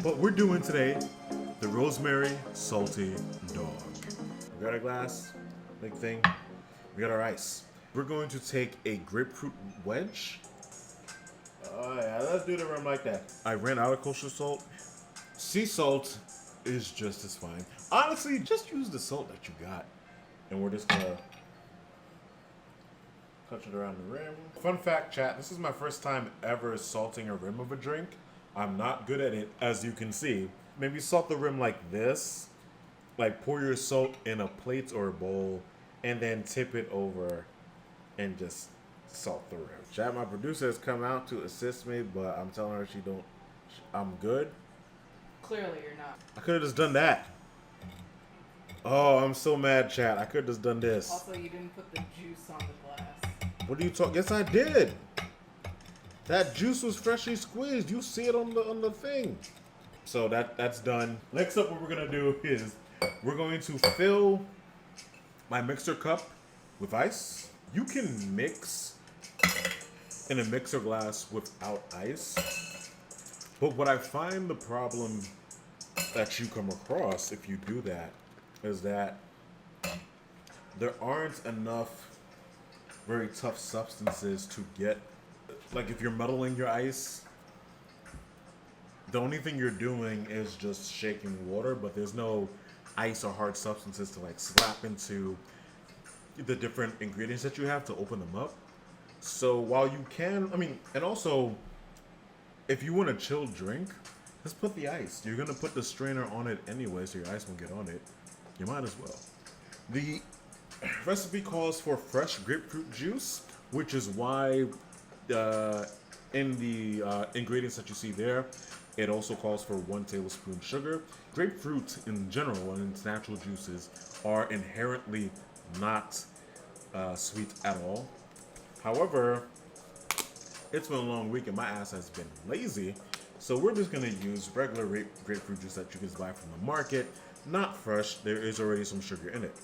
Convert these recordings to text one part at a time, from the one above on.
What we're doing today, the Rosemary Salty Dog. We got our glass, big thing. We got our ice. We're going to take a grapefruit wedge. Oh yeah, let's do the rim like that. I ran out of kosher salt. Sea salt is just as fine. Honestly, just use the salt that you got. And we're just gonna touch it around the rim. Fun fact, chat, this is my first time ever salting a rim of a drink. I'm not good at it, as you can see. Maybe salt the rim like this. Like pour your salt in a plate or a bowl and then tip it over and just salt the rim. Chat, my producer has come out to assist me, but I'm telling her I'm good. Clearly you're not. I could have just done that. Oh, I'm so mad, chat. I could have just done this. Also, you didn't put the juice on the glass. What are you talking? Yes, I did. That juice was freshly squeezed. You see it on the thing. So that's done. Next up, what we're gonna do is we're going to fill my mixer cup with ice. You can mix in a mixer glass without ice, but what I find the problem that you come across if you do that is that there aren't enough very tough substances to get. Like if you're muddling your ice, the only thing you're doing is just shaking water, but there's no ice or hard substances to like slap into the different ingredients that you have to open them up. So while you can, and also if you want a chilled drink, just put the ice. You're gonna put the strainer on it anyway, so your ice won't get on it. You might as well. The recipe calls for fresh grapefruit juice, which is why in the ingredients that you see there, it also calls for 1 tablespoon sugar. Grapefruit in general and its natural juices are inherently not sweet at all. However, it's been a long week and my ass has been lazy, so we're just gonna use regular grapefruit juice that you can buy from the market, not fresh. There is already some sugar in it.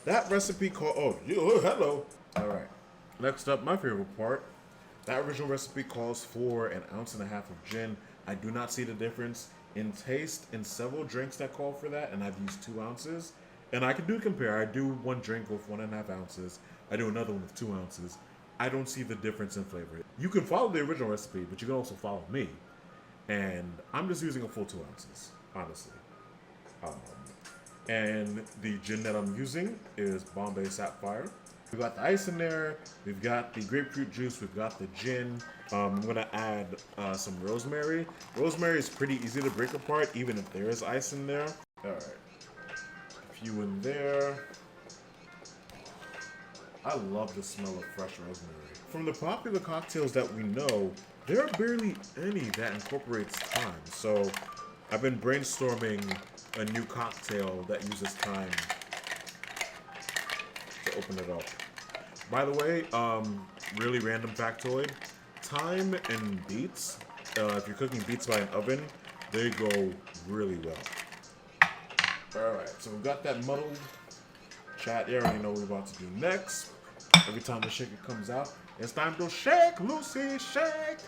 That recipe hello. All right. Next up, my favorite part. That original recipe calls for 1.5 ounces of gin. I do not see the difference in taste in several drinks that call for that, and I've used 2 ounces. And I can compare. I do one drink with 1.5 ounces. I do another one with 2 ounces. I don't see the difference in flavor. You can follow the original recipe, but you can also follow me. And I'm just using a full 2 ounces, honestly. And the gin that I'm using is Bombay Sapphire. We've got the ice in there, we've got the grapefruit juice, we've got the gin. I'm gonna add some rosemary. Rosemary is pretty easy to break apart, even if there is ice in there. All right, a few in there. I love the smell of fresh rosemary. From the popular cocktails that we know, there are barely any that incorporates thyme. So I've been brainstorming a new cocktail that uses thyme to open it up. By the way, really random factoid, thyme and beets, if you're cooking beets by an oven, they go really well. Alright, so we've got that muddled. Chat, you already know what we're about to do next. Every time the shaker comes out, it's time to shake, Lucy, shake!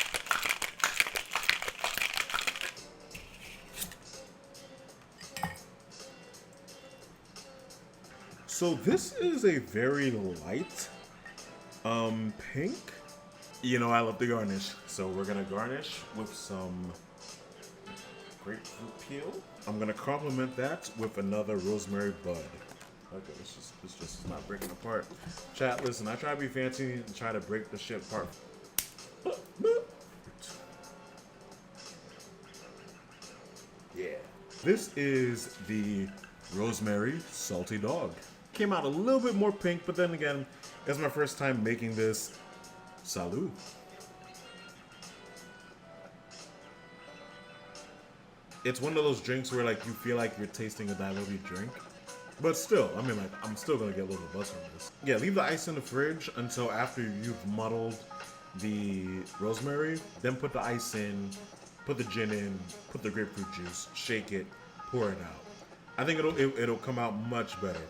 So this is a very light pink. You know I love to garnish, so we're gonna garnish with some grapefruit peel. I'm gonna complement that with another rosemary bud. Okay, it's just not breaking apart. Chat, listen, I try to be fancy and try to break the shit apart. Yeah. This is the Rosemary Salty Dog. Came out a little bit more pink, but then again, it's my first time making this. Salud. It's one of those drinks where like you feel like you're tasting a diluted drink, but still, I'm still gonna get a little buzz from this. Yeah, leave the ice in the fridge until after you've muddled the rosemary, then put the ice in, put the gin in, put the grapefruit juice, shake it, pour it out. I think it'll come out much better.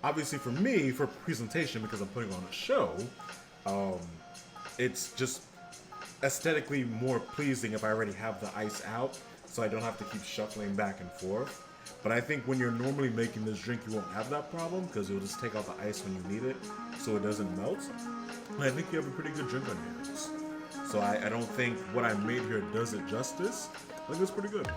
Obviously for me, for presentation, because I'm putting on a show, it's just aesthetically more pleasing if I already have the ice out. so I don't have to keep shuffling back and forth. But I think when you're normally making this drink, you won't have that problem because you'll just take out the ice when you need it so it doesn't melt. And I think you have a pretty good drink on your hands. So I don't think what I made here does it justice. I think it's pretty good.